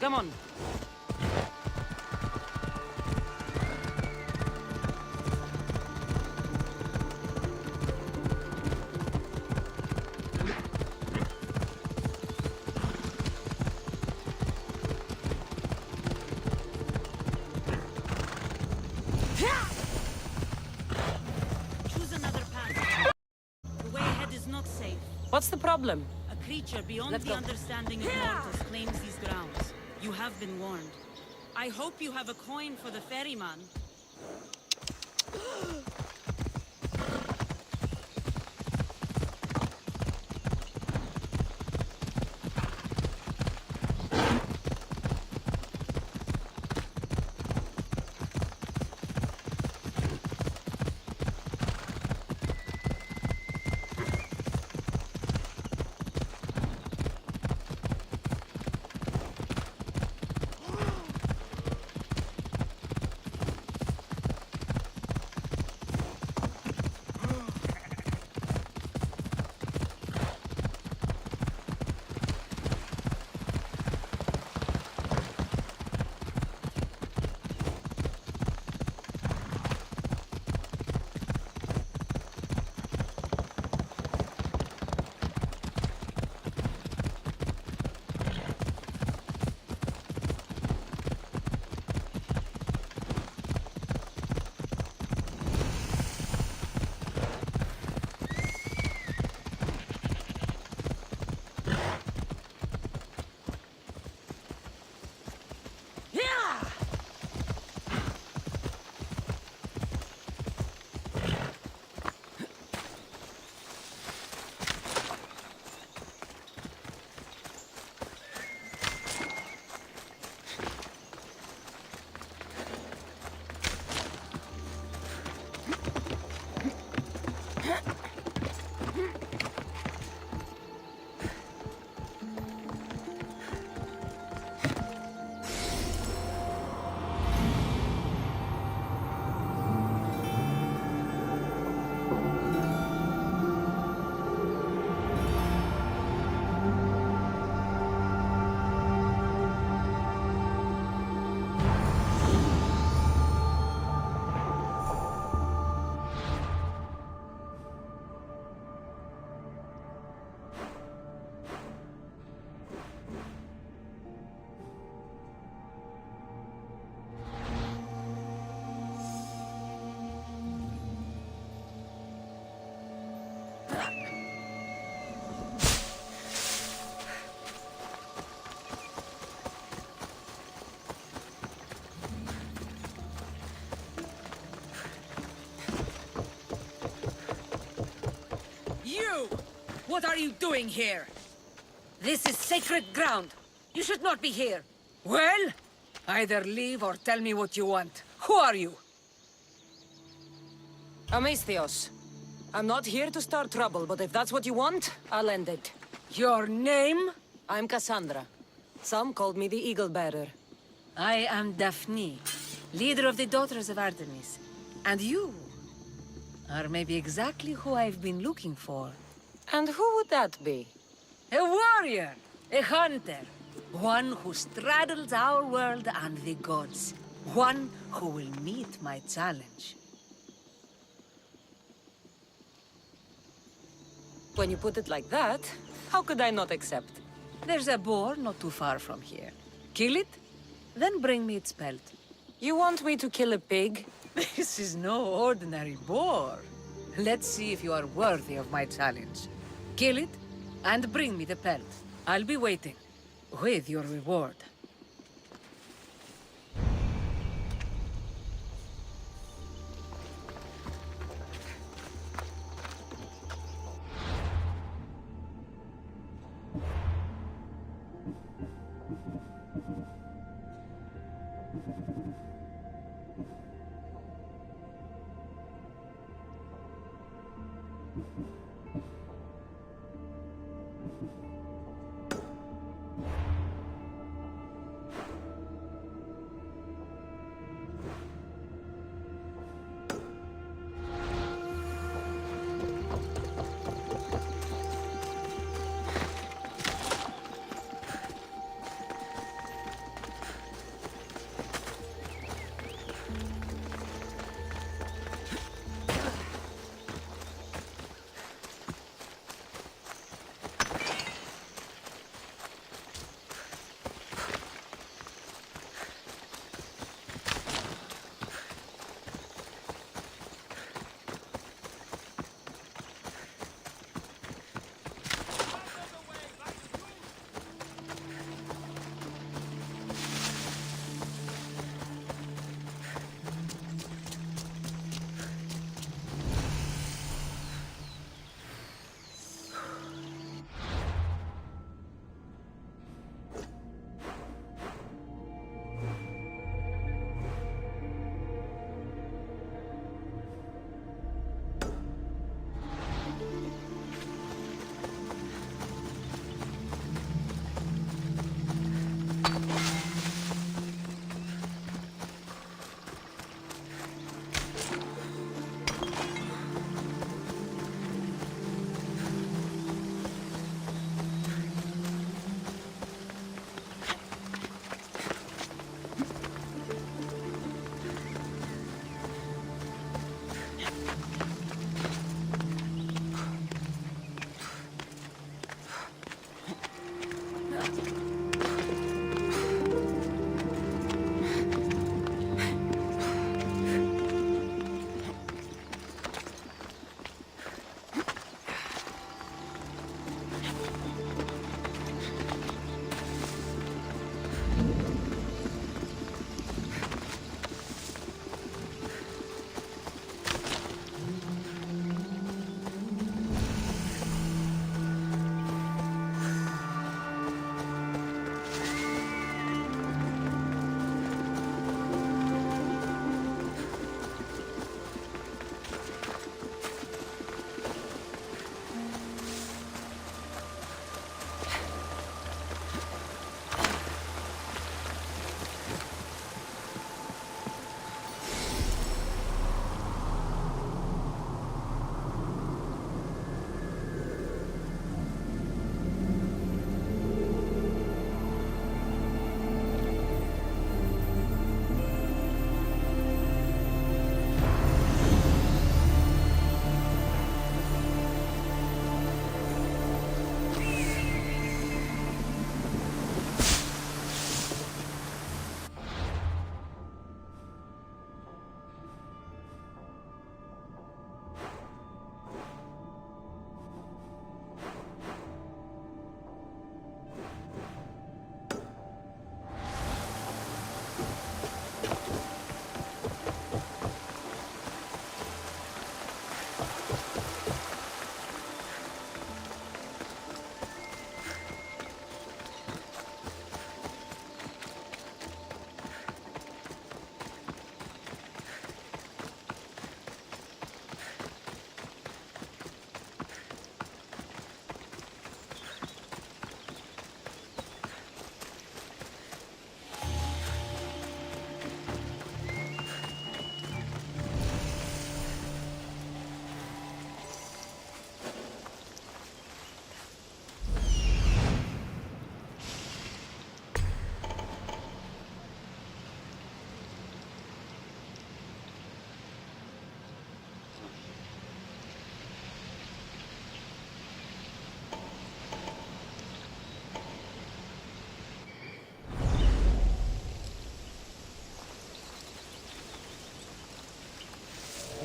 Come on. Choose another path. The way ahead is not safe. What's the problem? A creature beyond Let's the go. understanding of mortals claims these grounds. You have been warned. I hope you have a coin for the ferryman. You! What are you doing here? This is sacred ground. You should not be here. Well, either leave or tell me what you want. Who are you? I'm Photios. I'm not here to start trouble, but if that's what you want, I'll end it. Your name? I'm Cassandra. Some called me the Eagle Bearer. I am Daphne, leader of the Daughters of Artemis. And you are maybe exactly who I've been looking for. And who would that be? A warrior, a hunter, one who straddles our world and the gods. One who will meet my challenge. When you put it like that, how could I not accept? There's a boar not too far from here. Kill it, then bring me its pelt. You want me to kill a pig? This is no ordinary boar. Let's see if you are worthy of my challenge. Kill it, and bring me the pelt. I'll be waiting, with your reward.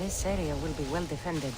This area will be well defended.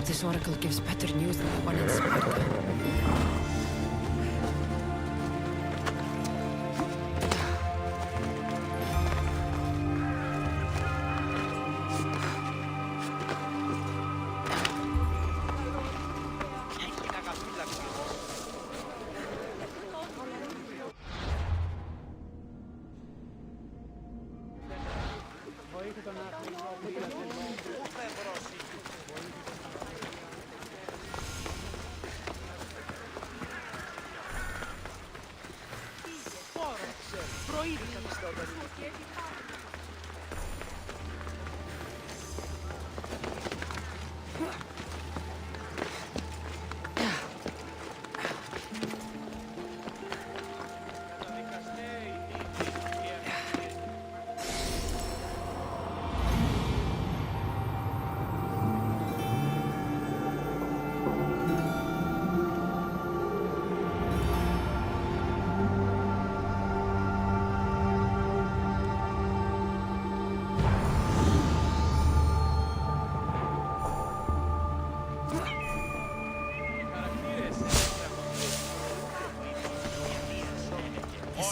This oracle gives better news than the one in Sparta.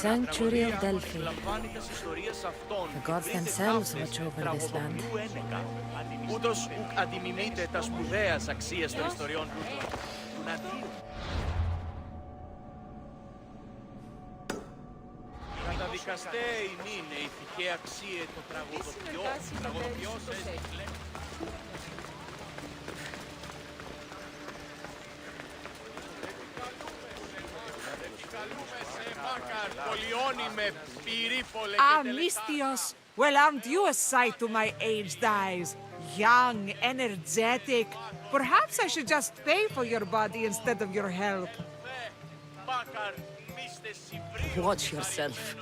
sanctuary of Delphi. The gods themselves watch over this land. Ούτως ουκ αντιμιμείται τα σπουδαίας αξίας των ιστοριών του Νατίου. Καταδικαστέ ημίν ηθικέ αξίε το τραγωδοποιός Photios, well, aren't you a sight to my aged eyes? Young, energetic. Perhaps I should just pay for your body instead of your help. Watch yourself.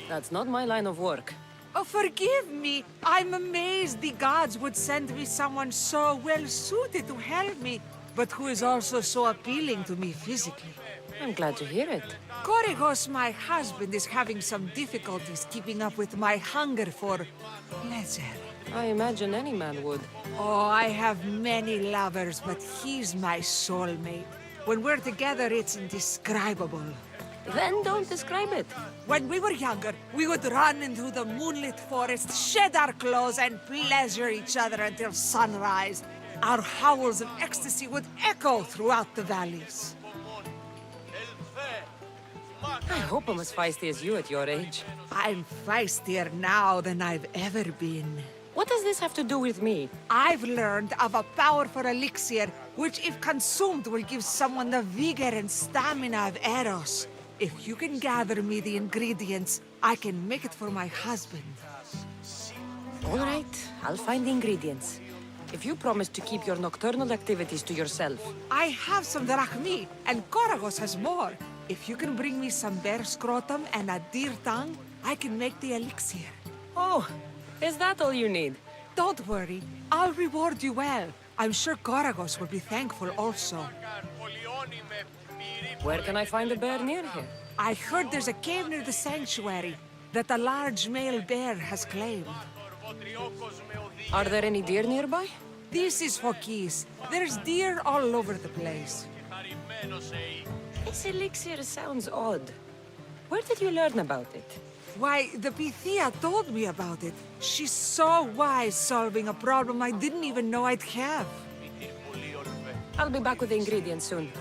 That's not my line of work. Oh, forgive me. I'm amazed the gods would send me someone so well-suited to help me, but who is also so appealing to me physically. I'm glad to hear it. Korygos, my husband, is having some difficulties keeping up with my hunger for pleasure. I imagine any man would. Oh, I have many lovers, but he's my soulmate. When we're together, it's indescribable. Then don't describe it. When we were younger, we would run into the moonlit forest, shed our clothes, and pleasure each other until sunrise. Our howls of ecstasy would echo throughout the valleys. I hope I'm as feisty as you at your age. I'm feistier now than I've ever been. What does this have to do with me? I've learned of a powerful elixir, which if consumed will give someone the vigor and stamina of Eros. If you can gather me the ingredients, I can make it for my husband. All right, I'll find the ingredients. If you promise to keep your nocturnal activities to yourself. I have some drachmi, and Korygos has more. If you can bring me some bear scrotum and a deer tongue, I can make the elixir. Oh, is that all you need? Don't worry, I'll reward you well. I'm sure Korygos will be thankful also. Where can I find a bear near here? I heard there's a cave near the sanctuary that a large male bear has claimed. Are there any deer nearby? This is Phokis. There's deer all over the place. This elixir sounds odd. Where did you learn about it? Why, the Pythia told me about it. She's so wise solving a problem I didn't even know I'd have. I'll be back with the ingredients soon.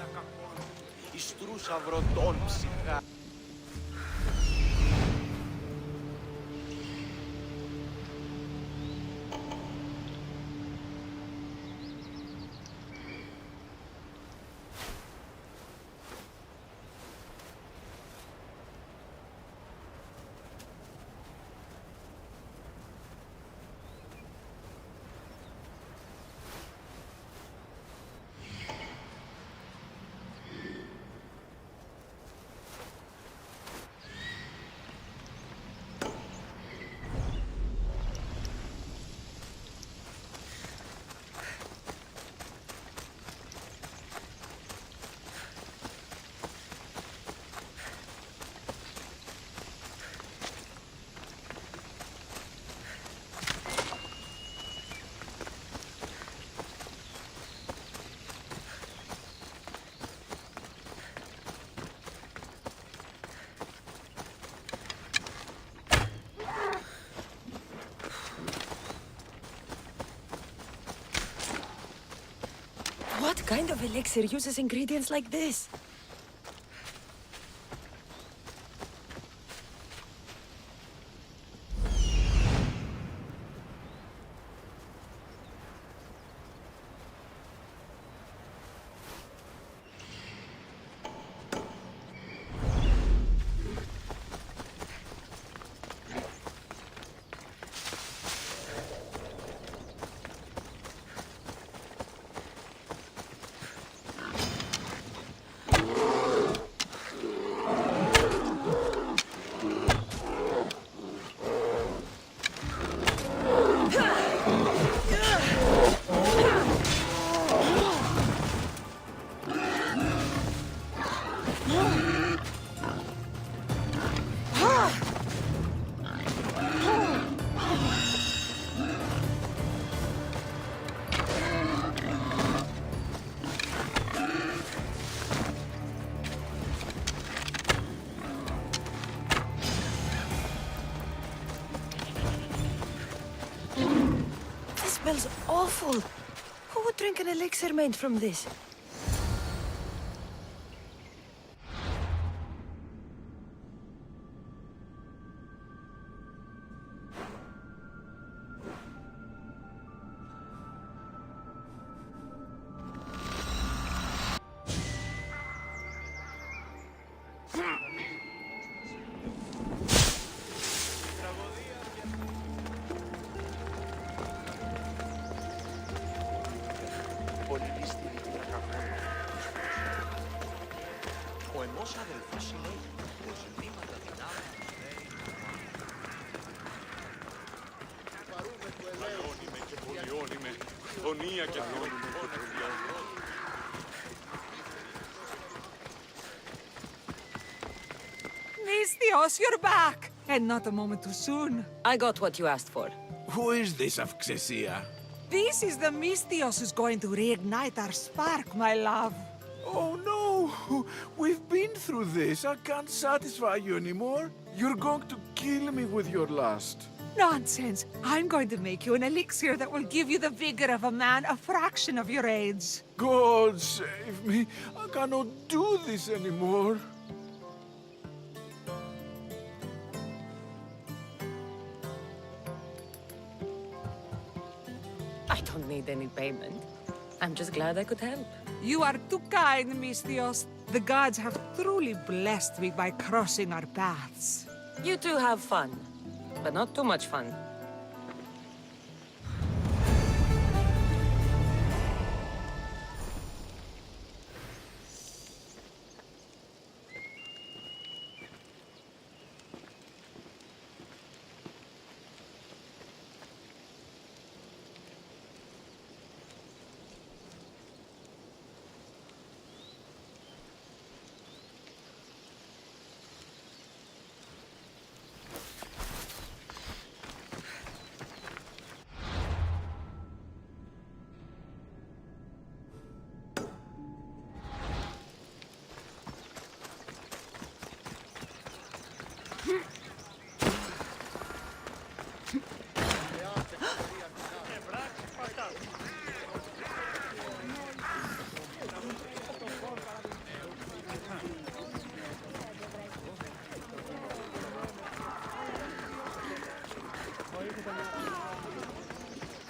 What kind of elixir uses ingredients like this? smells awful. Who would drink an elixir made from this? Ο εμός αδελφός συλλέγει πως βήματα δυνάμει λέει. Παλιώνει και πολιώνει με, φωνία και Misthios, you're back! And not a moment too soon. I got what you asked for. Who is this of Xesia? This is the Misthios who's going to reignite our spark, my love. Oh no! We've been through this. I can't satisfy you anymore. You're going to kill me with your lust. Nonsense. I'm going to make you an elixir that will give you the vigor of a man a fraction of your age. God save me. I cannot do this anymore. I don't need any payment. I'm just glad I could help. You are too kind, Misthios. The gods have truly blessed me by crossing our paths. You two have fun, but not too much fun.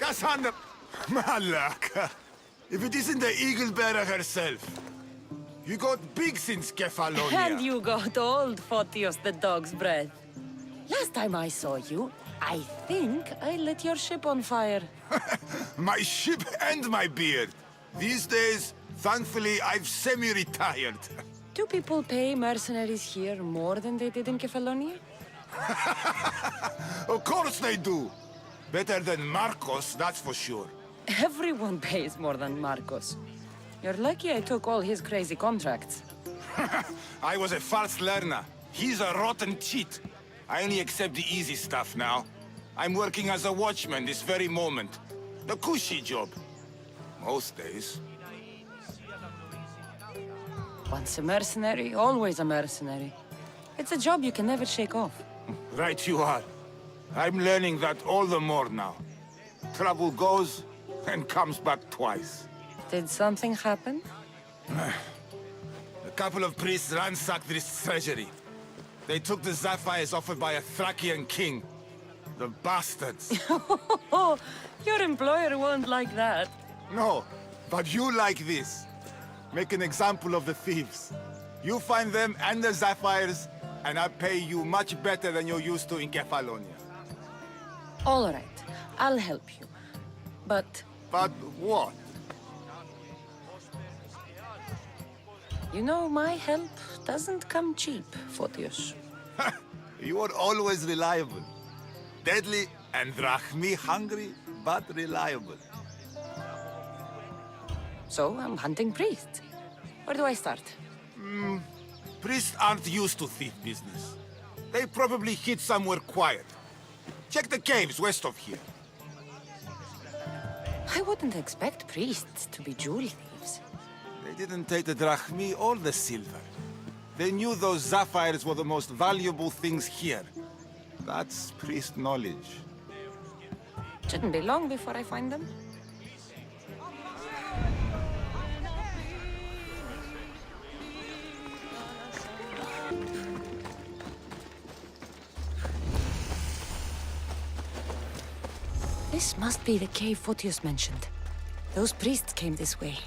Cassandra! Malaka! If it isn't the Eagle-bearer herself. You got big since Kefalonia. And you got old, Photios the dog's breath. Last time I saw you, I think I lit your ship on fire. My ship and my beard. These days, thankfully, I've semi-retired. Do people pay mercenaries here more than they did in Kefalonia? Of course they do. Better than Marcos, that's for sure. Everyone pays more than Marcos. You're lucky I took all his crazy contracts. I was a fast learner. He's a rotten cheat. I only accept the easy stuff now. I'm working as a watchman this very moment. The cushy job. Most days. Once a mercenary, always a mercenary. It's a job you can never shake off. Right you are. I'm learning that all the more now. Trouble goes and comes back twice. Did something happen? A couple of priests ransacked this treasury. They took the sapphires offered by a Thracian king. The bastards. Oh, your employer won't like that. No, but you like this. Make an example of the thieves. You find them and the sapphires, and I pay you much better than you're used to in Kefalonia. All right, I'll help you. But But what? you know, my help doesn't come cheap, Photios. You are always reliable. Deadly and drachmi hungry, but reliable. So I'm hunting priests. Where do I start? Priests aren't used to thief business. They probably hid somewhere quiet. Check the caves west of here. I wouldn't expect priests to be jewel thieves. They didn't take the drachmi or the silver. They knew those sapphires were the most valuable things here. That's priest knowledge. Shouldn't be long before I find them. This must be the cave Photios mentioned. Those priests came this way.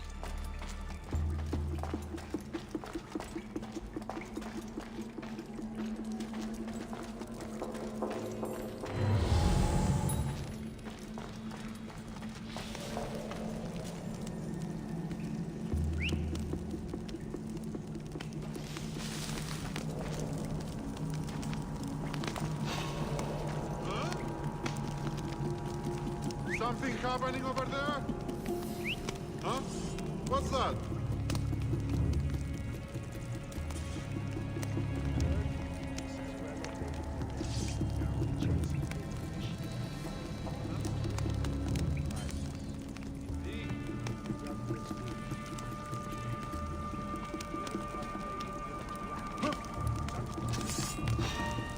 Something happening over there? Huh? What's that?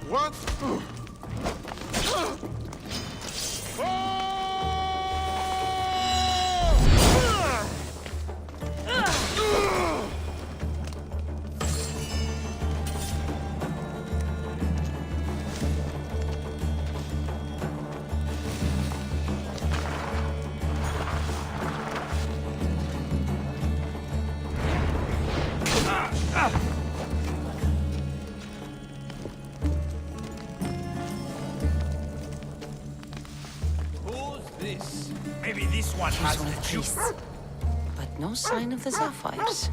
What? Maybe this one He's has one of the the juice. priests. But no sign of the sapphires.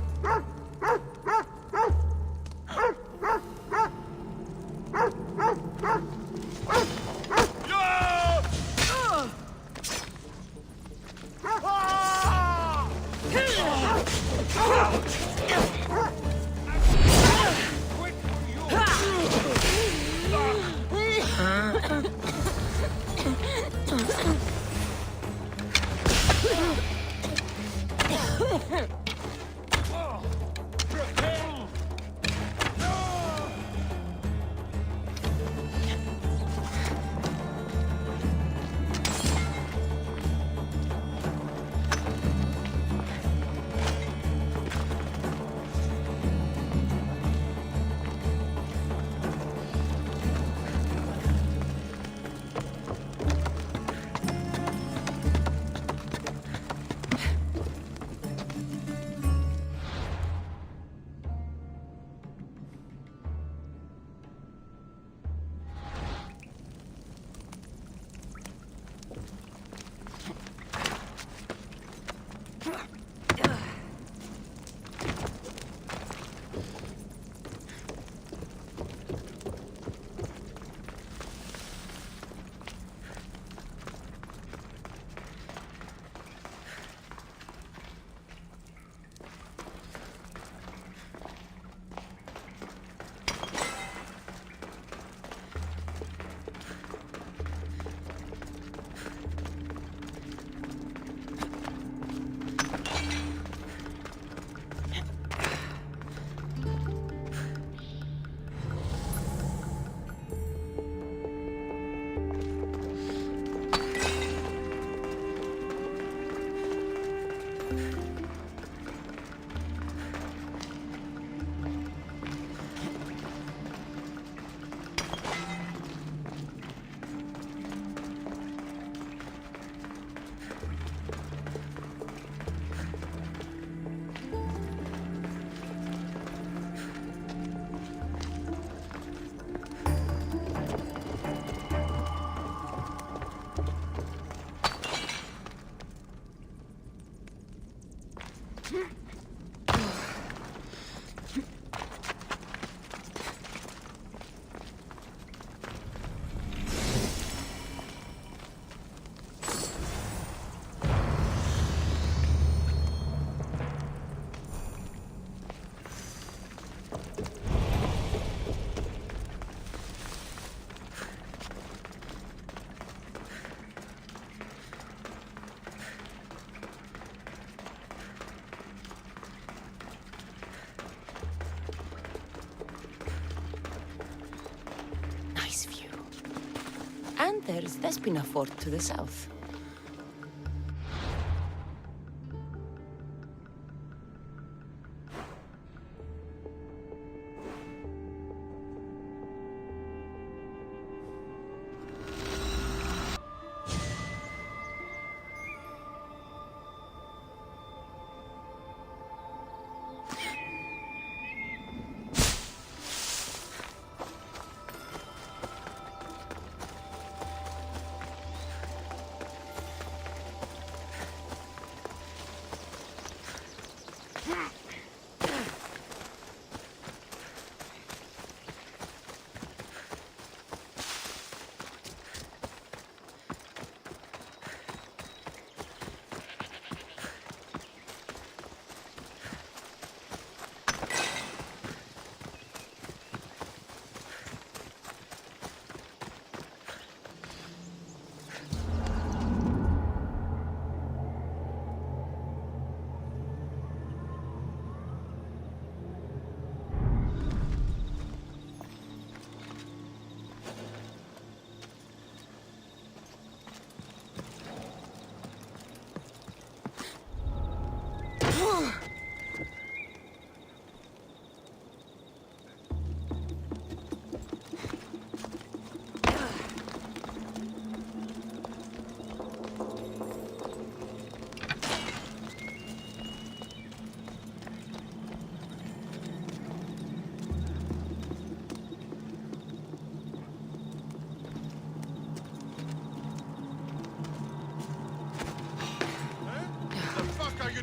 And there's Despina Fort to the south.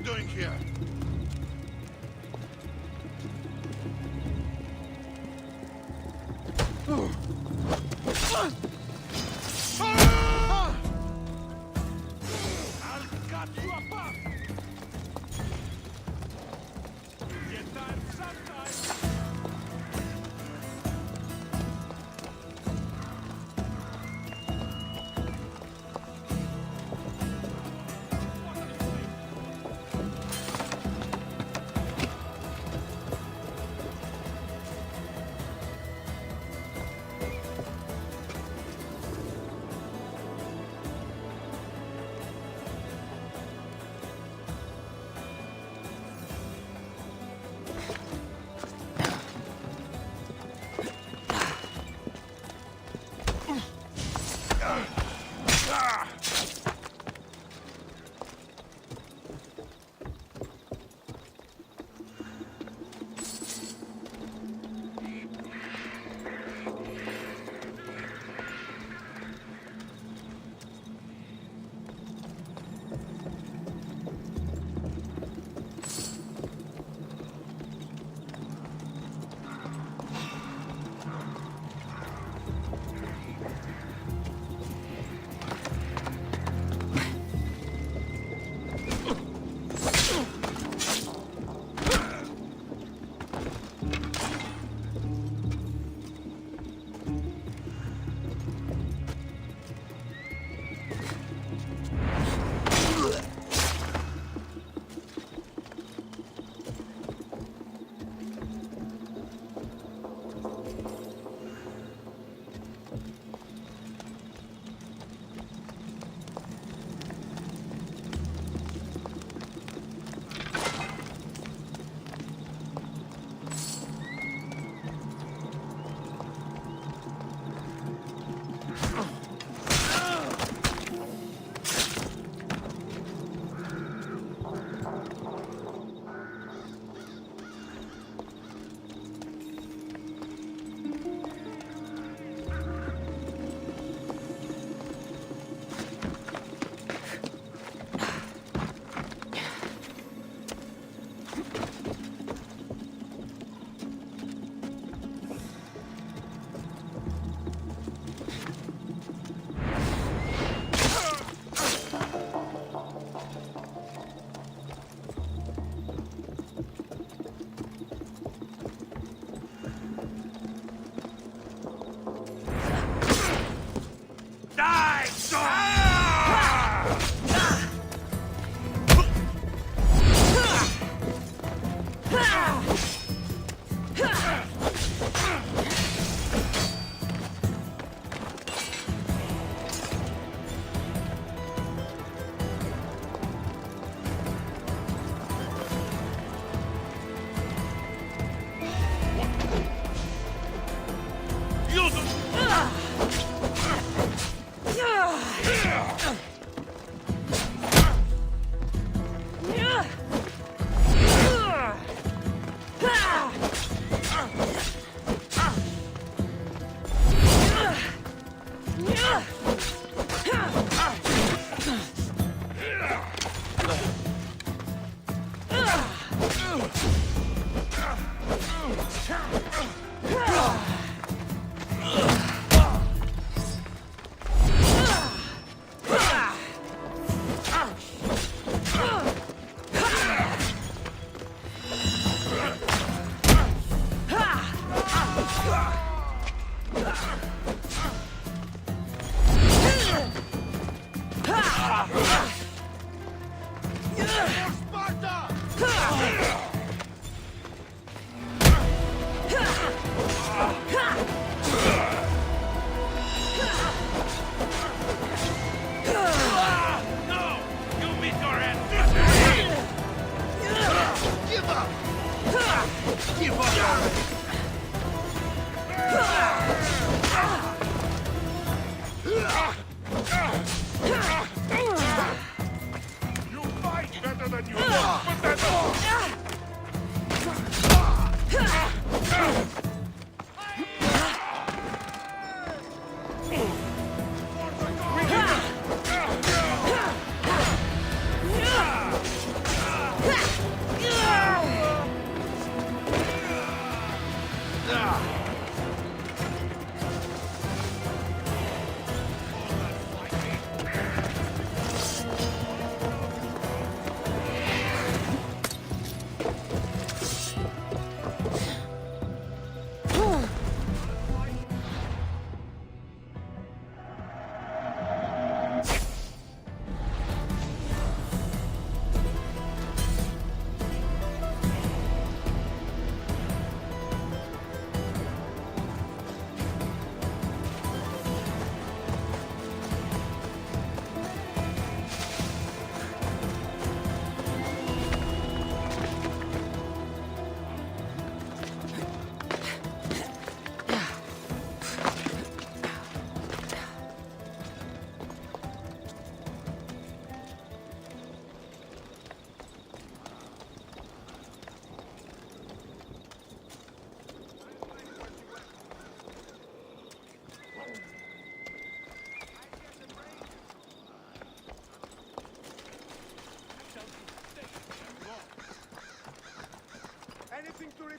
doing here? I'll cut you apart! Get time sometime!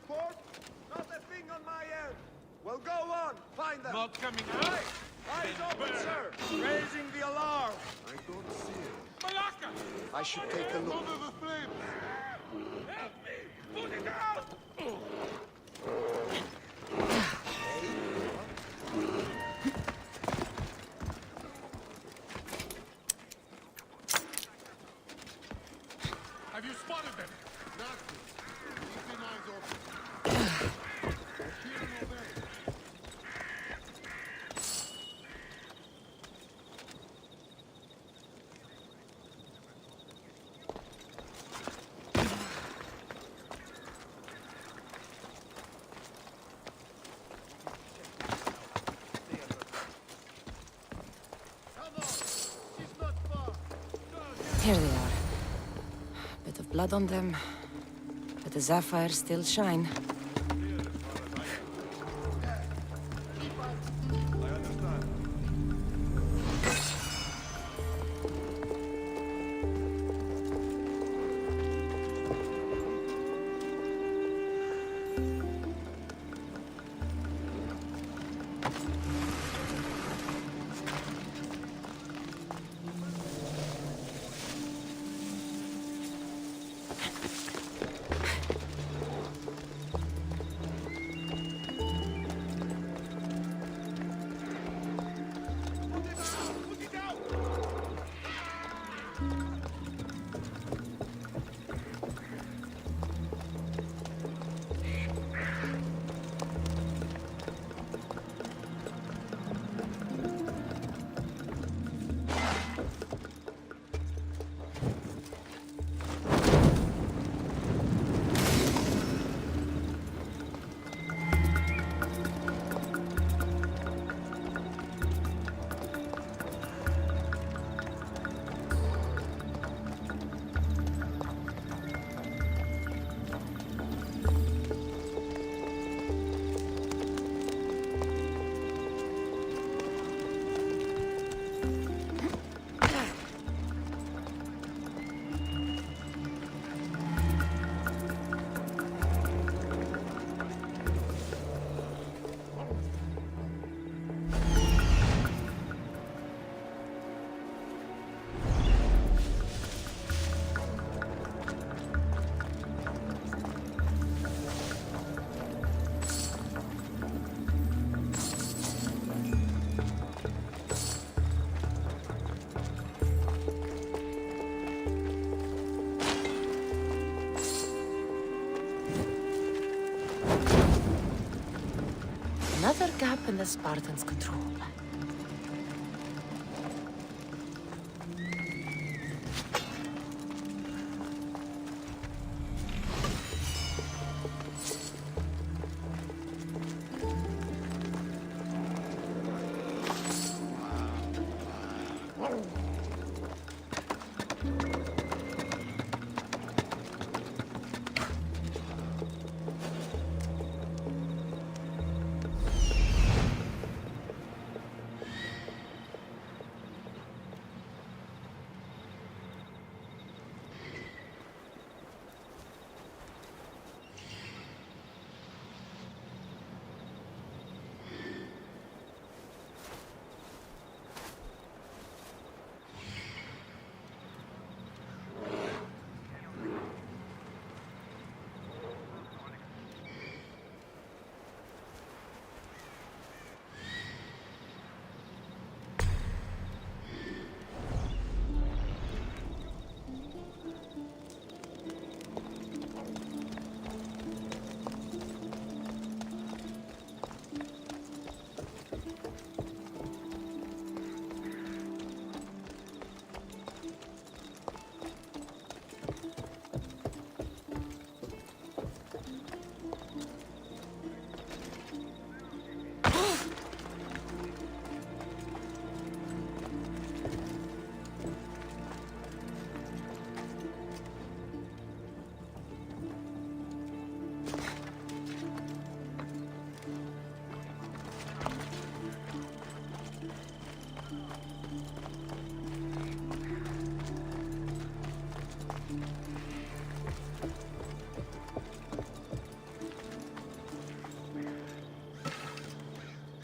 report? Not a thing on my end. Well, go on. Find them. Not coming out. Right. Eyes open, sir. Raising the alarm. I don't see it. Malaka! I should take a look. Under the flames! Help me! Put it out! Have you spotted them? Nothing. Keep your eyes open. Here and over. Come on! She's not far! Here they are. Bit of blood on them, but the sapphires still shine. Another gap in the Spartans' control.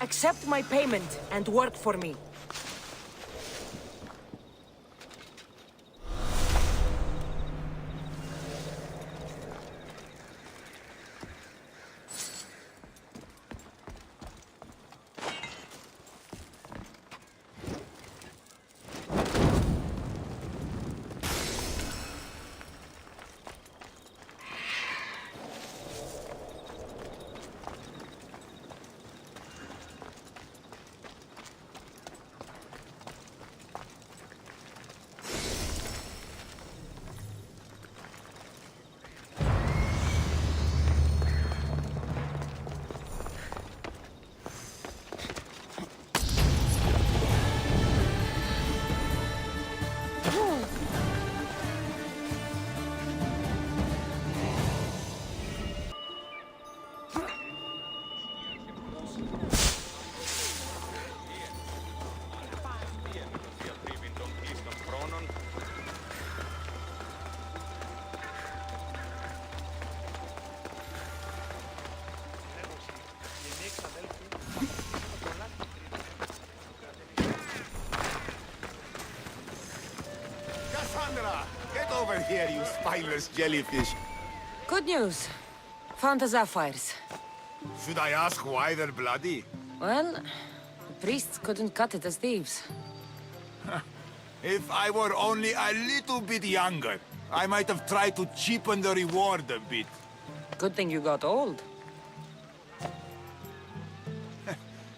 Accept my payment and work for me. Cassandra, get over here, you spineless jellyfish. Good news. Found the sapphires. Should I ask why they're bloody? Well, the priests couldn't cut it as thieves. If I were only a little bit younger, I might have tried to cheapen the reward a bit. Good thing you got old.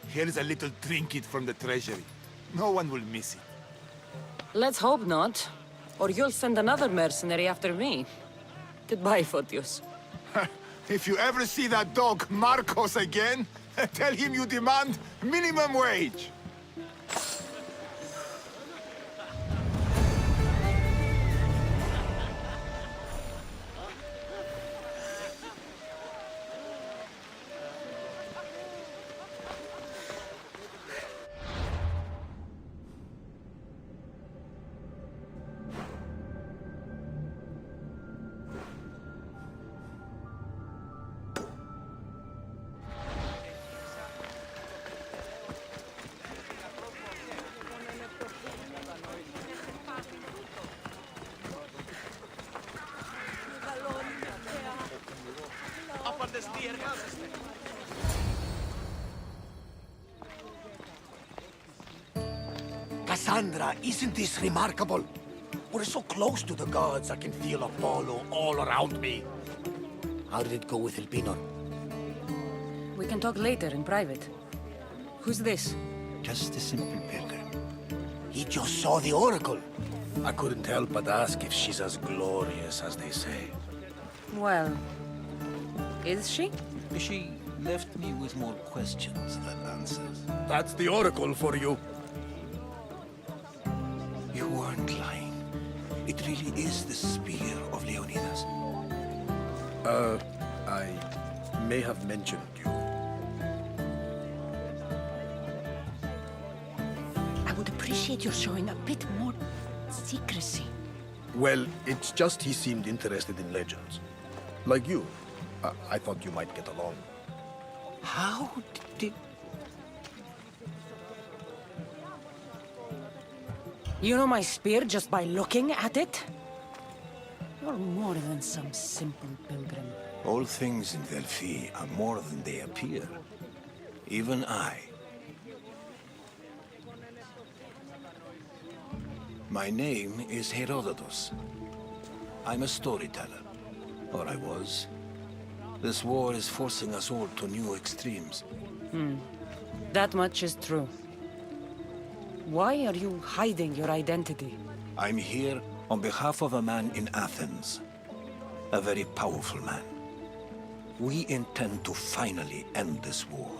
Here's a little trinket from the treasury. No one will miss it. Let's hope not. Or you'll send another mercenary after me. Goodbye, Photios. If you ever see that dog, Marcos, again, tell him you demand minimum wage. Cassandra, isn't this remarkable? We're so close to the gods, I can feel Apollo all around me. How did it go with Elpinor? We can talk later in private. Who's this? Just a simple pilgrim. He just saw the oracle. I couldn't help but ask if she's as glorious as they say. Well, is she? She left me with more questions than answers. That's the oracle for you. You weren't lying. It really is the spear of Leonidas. I may have mentioned you. I would appreciate your showing a bit more secrecy. Well, it's just he seemed interested in legends. Like you. I thought you might get along. How did... You know my spear just by looking at it? You're more than some simple pilgrim. All things in Delphi are more than they appear. Even I. My name is Herodotus. I'm a storyteller. Or I was. This war is forcing us all to new extremes. That much is true. Why are you hiding your identity? I'm here on behalf of a man in Athens. A very powerful man. We intend to finally end this war.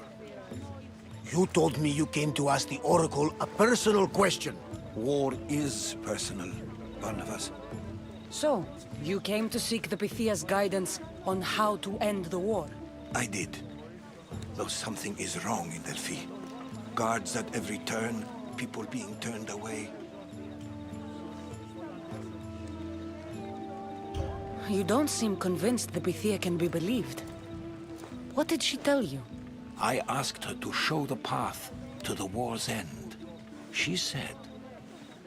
You told me you came to ask the Oracle a personal question. War is personal, Barnabas. So, you came to seek the Pythia's guidance on how to end the war? I did. Though something is wrong in Delphi. Guards at every turn, people being turned away. You don't seem convinced the Pythia can be believed. What did she tell you? I asked her to show the path to the war's end. She said,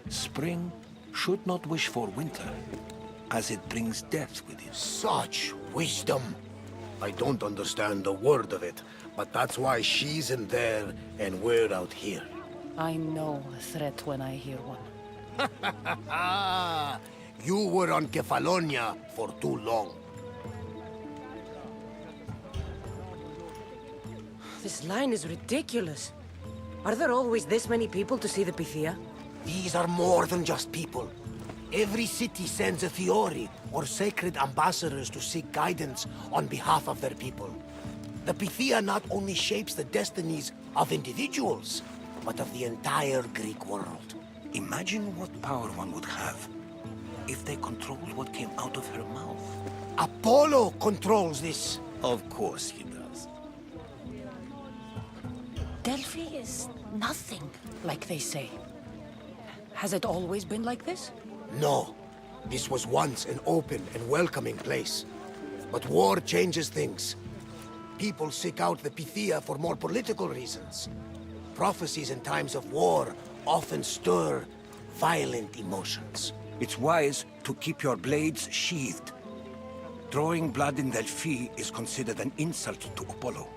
spring should not wish for winter, as it brings death with it. Such wisdom. I don't understand a word of it, but that's why she's in there and we're out here. I know a threat when I hear one. You were on Kefalonia for too long. This line is ridiculous. Are there always this many people to see the Pythia? These are more than just people. Every city sends a Fiori, or sacred ambassadors to seek guidance on behalf of their people. The Pythia not only shapes the destinies of individuals, but of the entire Greek world. Imagine what power one would have if they controlled what came out of her mouth. Apollo controls this. Of course he does. Delphi is nothing, like they say. Has it always been like this? No. This was once an open and welcoming place. But war changes things. People seek out the Pythia for more political reasons. Prophecies in times of war often stir violent emotions. It's wise to keep your blades sheathed. Drawing blood in Delphi is considered an insult to Apollo.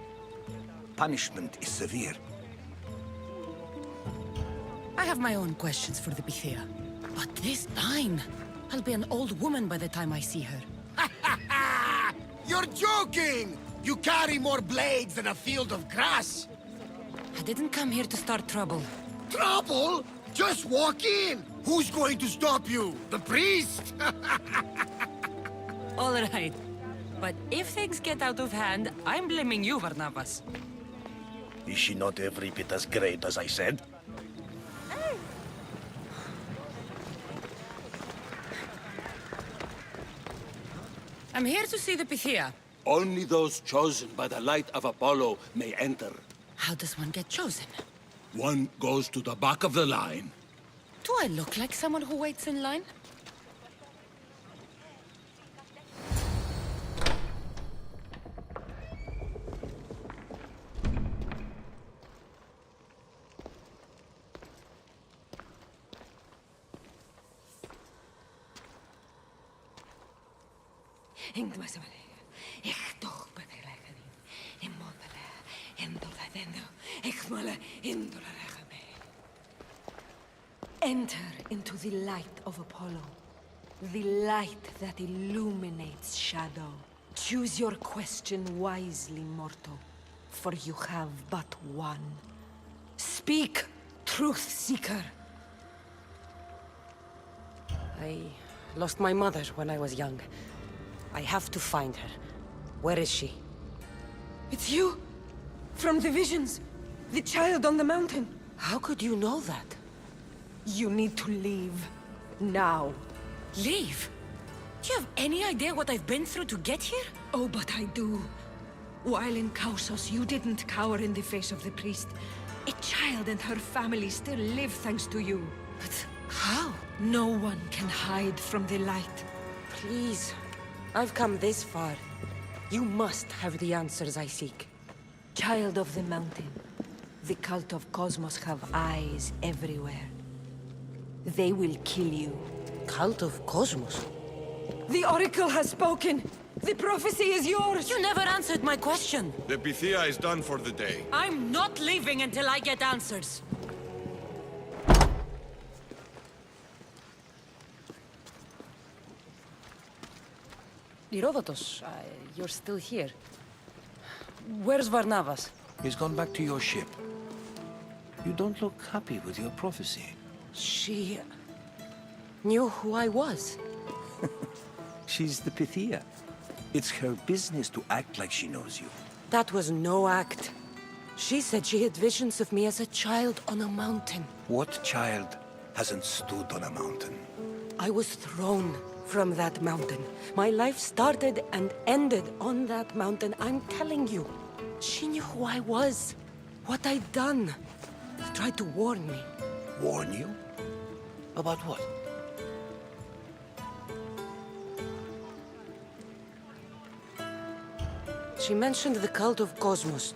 Punishment is severe. I have my own questions for the Pythia. But this line... I'll be an old woman by the time I see her. You're joking! You carry more blades than a field of grass! I didn't come here to start trouble. Trouble? Just walk in! Who's going to stop you? The priest? All right. But if things get out of hand, I'm blaming you, Barnabas. Is she not every bit as great as I said? I'm here to see the Pythia. Only those chosen by the light of Apollo may enter. How does one get chosen? One goes to the back of the line. Do I look like someone who waits in line? Enter into the light of Apollo. The light that illuminates shadow. Choose your question wisely, mortal, for you have but one. Speak, truth seeker. I lost my mother when I was young. I have to find her. Where is she? It's you! From the visions! The child on the mountain! How could you know that? You need to leave. Now. Leave? Do you have any idea what I've been through to get here? Oh, but I do. While in Kausos, you didn't cower in the face of the priest. A child and her family still live thanks to you. But how? No one can hide from the light. Please. I've come this far. You must have the answers I seek. Child of the mountain, the cult of Cosmos have eyes everywhere. They will kill you. Cult of Cosmos? The Oracle has spoken! The prophecy is yours! You never answered my question! The Pythia is done for the day. I'm not leaving until I get answers! Herodotus, you're still here. Where's Barnabas? He's gone back to your ship. You don't look happy with your prophecy. She... knew who I was. She's the Pythia. It's her business to act like she knows you. That was no act. She said she had visions of me as a child on a mountain. What child hasn't stood on a mountain? I was thrown from that mountain. My life started and ended on that mountain, I'm telling you. She knew who I was, what I'd done. She tried to warn me. Warn you? About what? She mentioned the cult of Cosmos.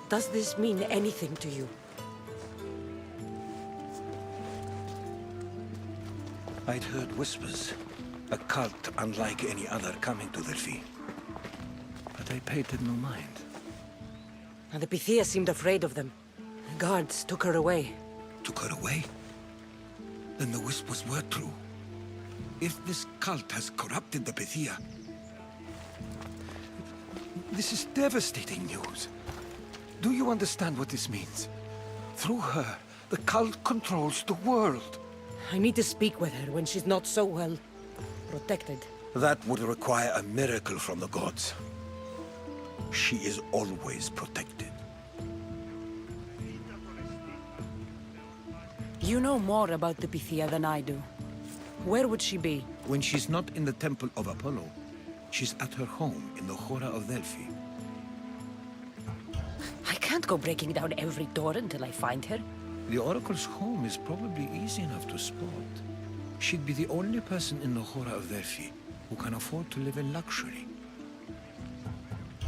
Does this mean anything to you? I'd heard whispers. A cult unlike any other coming to Delphi. But I paid it no mind. And the Pythia seemed afraid of them. The guards took her away. Took her away? Then the whispers were true. If this cult has corrupted the Pythia... This is devastating news. Do you understand what this means? Through her, the cult controls the world. I need to speak with her when she's not so well protected. That would require a miracle from the gods. She is always protected. You know more about the Pythia than I do. Where would she be? When she's not in the Temple of Apollo, she's at her home in the Hora of Delphi. I can't go breaking down every door until I find her. The Oracle's home is probably easy enough to spot. She'd be the only person in the Hora of Delphi who can afford to live in luxury.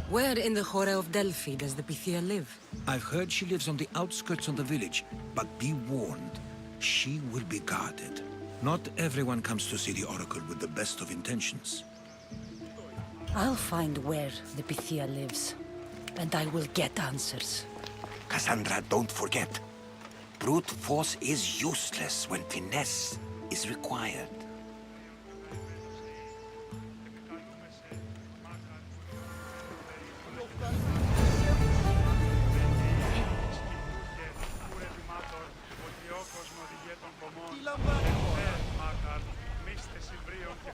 Where in the Hora of Delphi does the Pythia live? I've heard she lives on the outskirts of the village, but be warned, she will be guarded. Not everyone comes to see the Oracle with the best of intentions. I'll find where the Pythia lives, and I will get answers. Cassandra, don't forget. Brute force is useless when finesse is required.